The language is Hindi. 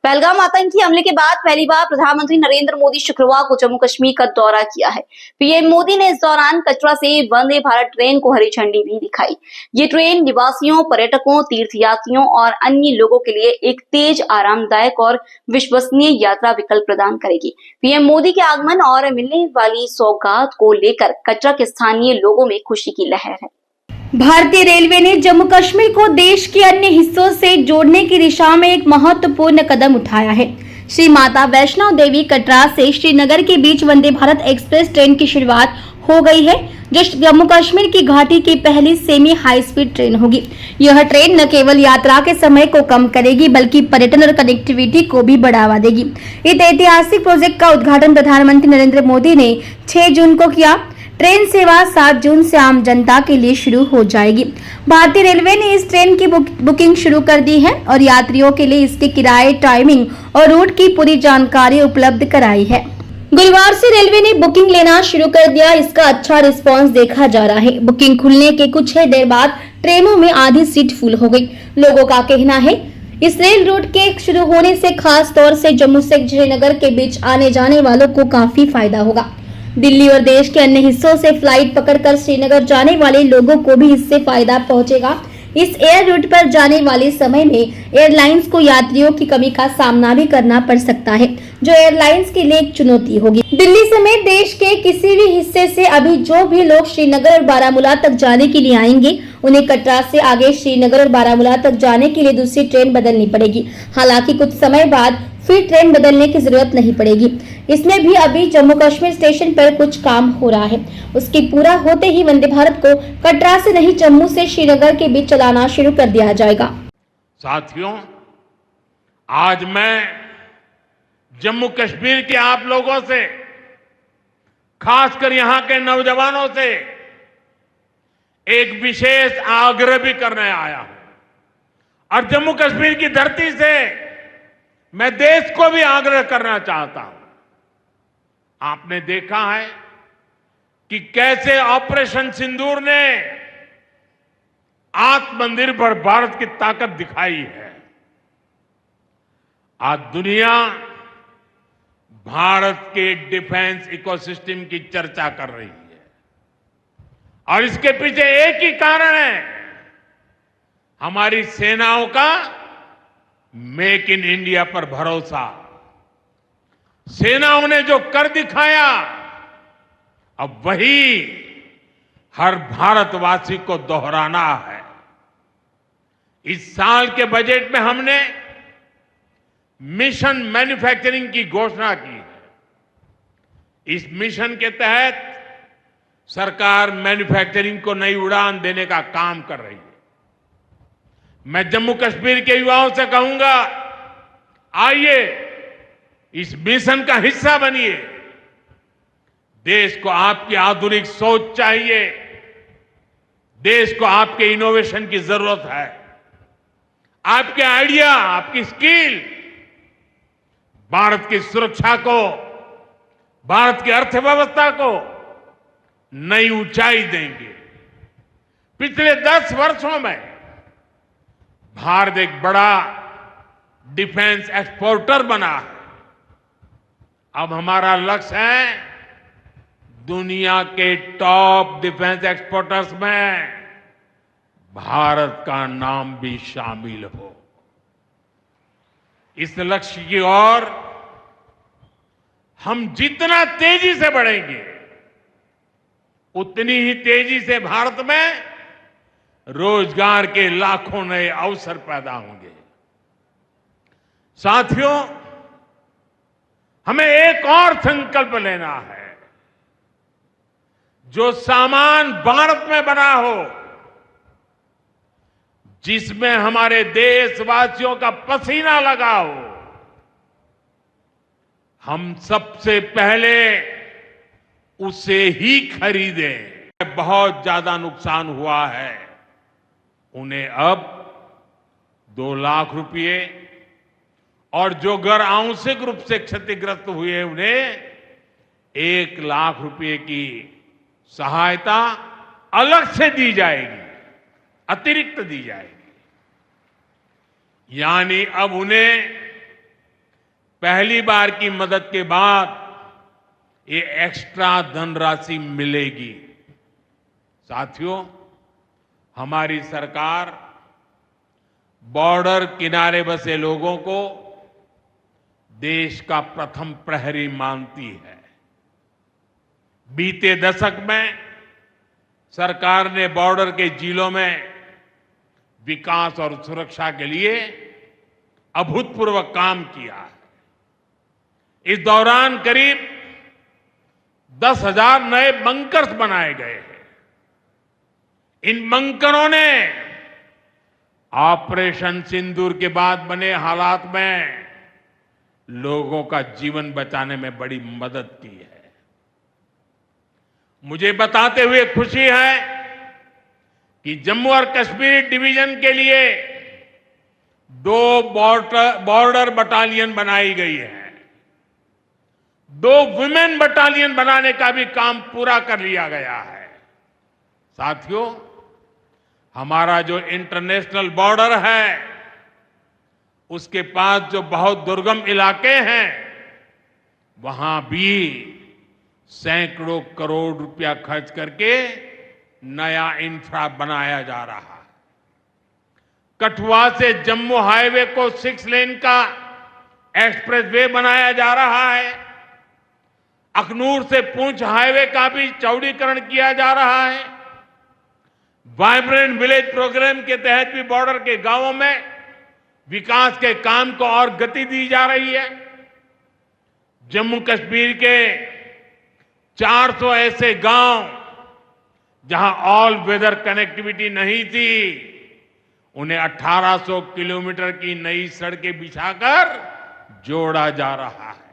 पहलगाम आतंकी हमले के बाद पहली बार प्रधानमंत्री नरेंद्र मोदी शुक्रवार को जम्मू कश्मीर का दौरा किया है। पीएम मोदी ने इस दौरान कटरा से वंदे भारत ट्रेन को हरी झंडी भी दिखाई। ये ट्रेन निवासियों, पर्यटकों, तीर्थयात्रियों और अन्य लोगों के लिए एक तेज, आरामदायक और विश्वसनीय यात्रा विकल्प प्रदान करेगी। पीएम मोदी के आगमन और मिलने वाली सौगात को लेकर कटरा के स्थानीय लोगों में खुशी की लहर है। भारतीय रेलवे ने जम्मू कश्मीर को देश के अन्य हिस्सों से जोड़ने की दिशा में एक महत्वपूर्ण कदम उठाया है। श्री माता वैष्णो देवी कटरा से श्रीनगर के बीच वंदे भारत एक्सप्रेस ट्रेन की शुरुआत हो गई है, जो जम्मू कश्मीर की घाटी की पहली सेमी हाई स्पीड ट्रेन होगी। यह ट्रेन न केवल यात्रा के समय को कम करेगी, बल्कि पर्यटन और कनेक्टिविटी को भी बढ़ावा देगी। इस ऐतिहासिक प्रोजेक्ट का उद्घाटन प्रधानमंत्री नरेंद्र मोदी ने 6 जून को किया। ट्रेन सेवा 7 जून से आम जनता के लिए शुरू हो जाएगी। भारतीय रेलवे ने इस ट्रेन की बुकिंग शुरू कर दी है और यात्रियों के लिए इसके किराए, टाइमिंग और रूट की पूरी जानकारी उपलब्ध कराई है। गुरुवार से रेलवे ने बुकिंग लेना शुरू कर दिया। इसका अच्छा रिस्पांस देखा जा रहा है। बुकिंग खुलने के कुछ ही देर बाद ट्रेनों में आधी सीट फुल हो गई। लोगों का कहना है इस रेल रूट के शुरू होने से खास तौर से जम्मू से श्रीनगर के बीच आने जाने वालों को काफी फायदा होगा। दिल्ली और देश के अन्य हिस्सों से फ्लाइट पकड़कर श्रीनगर जाने वाले लोगों को भी इससे फायदा पहुंचेगा। इस एयर रूट पर जाने वाले समय में एयरलाइंस को यात्रियों की कमी का सामना भी करना पड़ सकता है, जो एयरलाइंस के लिए एक चुनौती होगी। दिल्ली समेत देश के किसी भी हिस्से से अभी जो भी लोग श्रीनगर और बारामूला तक जाने के लिए आएंगे, उन्हें कटरा से आगे श्रीनगर और बारामूला तक जाने के लिए दूसरी ट्रेन बदलनी पड़ेगी। हालांकि कुछ समय बाद फिर ट्रेन बदलने की जरूरत नहीं पड़ेगी। इसमें भी अभी जम्मू कश्मीर स्टेशन पर कुछ काम हो रहा है। उसके पूरा होते ही वंदे भारत को कटरा से नहीं, जम्मू से श्रीनगर के बीच चलाना शुरू कर दिया जाएगा। साथियों, आज मैं जम्मू कश्मीर के आप लोगों से, खासकर यहां के नौजवानों से एक विशेष आग्रह भी करने आया हूं और जम्मू कश्मीर की धरती से मैं देश को भी आग्रह करना चाहता हूं। आपने देखा है कि कैसे ऑपरेशन सिंदूर ने आत्मनिर्भर भारत की ताकत दिखाई है। आज दुनिया भारत के डिफेंस इकोसिस्टम की चर्चा कर रही है और इसके पीछे एक ही कारण है, हमारी सेनाओं का मेक इन इंडिया पर भरोसा। सेनाओं ने जो कर दिखाया, अब वही हर भारतवासी को दोहराना है। इस साल के बजट में हमने मिशन मैन्युफैक्चरिंग की घोषणा की है। इस मिशन के तहत सरकार मैन्युफैक्चरिंग को नई उड़ान देने का काम कर रही है। मैं जम्मू कश्मीर के युवाओं से कहूंगा, आइए इस मिशन का हिस्सा बनिए। देश को आपकी आधुनिक सोच चाहिए, देश को आपके इनोवेशन की जरूरत है। आपके आइडिया, आपकी स्किल भारत की सुरक्षा को, भारत की अर्थव्यवस्था को नई ऊंचाई देंगे। पिछले 10 वर्षों में भारत एक बड़ा डिफेंस एक्सपोर्टर बना है। अब हमारा लक्ष्य है दुनिया के टॉप डिफेंस एक्सपोर्टर्स में भारत का नाम भी शामिल हो। इस लक्ष्य की ओर हम जितना तेजी से बढ़ेंगे, उतनी ही तेजी से भारत में रोजगार के लाखों नए अवसर पैदा होंगे। साथियों, हमें एक और संकल्प लेना है। जो सामान भारत में बना हो, जिसमें हमारे देशवासियों का पसीना लगा हो, हम सबसे पहले उसे ही खरीदें। बहुत ज्यादा नुकसान हुआ है, उन्हें अब 2 लाख रुपए, और जो घर आंशिक रूप से क्षतिग्रस्त हुए उन्हें 1 लाख रुपए की सहायता अलग से दी जाएगी, अतिरिक्त दी जाएगी। यानी अब उन्हें पहली बार की मदद के बाद ये एक्स्ट्रा धनराशि मिलेगी। साथियों, हमारी सरकार बॉर्डर किनारे बसे लोगों को देश का प्रथम प्रहरी मानती है। बीते दशक में सरकार ने बॉर्डर के जिलों में विकास और सुरक्षा के लिए अभूतपूर्व काम किया है। इस दौरान करीब 10,000 नए बंकर्स बनाए गए हैं। इन बंकरों ने ऑपरेशन सिंदूर के बाद बने हालात में लोगों का जीवन बचाने में बड़ी मदद की है। मुझे बताते हुए खुशी है कि जम्मू और कश्मीर डिवीजन के लिए 2 बॉर्डर बटालियन बनाई गई है। 2 वुमेन बटालियन बनाने का भी काम पूरा कर लिया गया है। साथियों, हमारा जो इंटरनेशनल बॉर्डर है, उसके पास जो बहुत दुर्गम इलाके हैं, वहां भी सैकड़ों करोड़ रुपया खर्च करके नया इंफ्रा बनाया जा रहा है। कठुआ से जम्मू हाईवे को 6 लेन का एक्सप्रेसवे बनाया जा रहा है। अखनूर से पुंछ हाईवे का भी चौड़ीकरण किया जा रहा है। वाइब्रेंट विलेज प्रोग्राम के तहत भी बॉर्डर के गांवों में विकास के काम को और गति दी जा रही है। जम्मू कश्मीर के 400 ऐसे गांव जहां ऑल वेदर कनेक्टिविटी नहीं थी, उन्हें 1800 किलोमीटर की नई सड़कें बिछाकर जोड़ा जा रहा है।